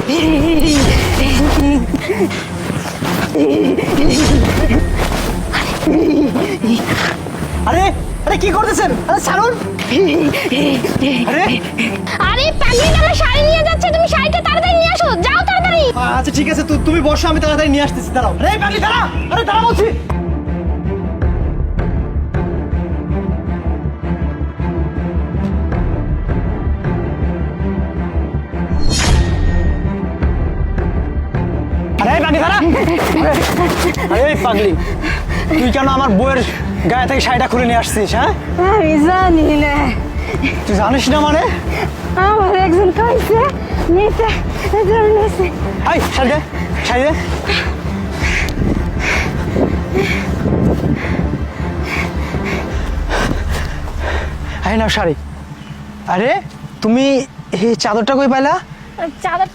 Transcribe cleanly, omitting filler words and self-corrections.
আরে আরে কি করতেছেন? আরে ছাড়ুন। আরে আরে পাগলি আমার শাড়ি নিয়ে যাচ্ছে, তুমি শাড়িটা তাড়াতাড়ি নিয়ে আসো, যাও তাড়াতাড়ি। আচ্ছা ঠিক আছে, তুমি বসো, আমি তাড়াতাড়ি নিয়ে আসতেছি, দাঁড়াও। আরে পাগলি দাঁড়া, আরে দাঁড়া বলছি। আরে পাগলি দাঁড়া। আরে পাগলি, তুই কেন আমার বউয়ের গায়ে থেকে শাড়িটা খুলে নিয়ে আসছিস? হ্যাঁ আমি জানি না, তুই জানিস না মানে? আমার একজন কইছে নিতে নিছে। আই শাড়ি দে, শাড়ি দে। আই নাও শাড়ি। আরে তুমি এই চাদরটা কই পাইলা? চাদর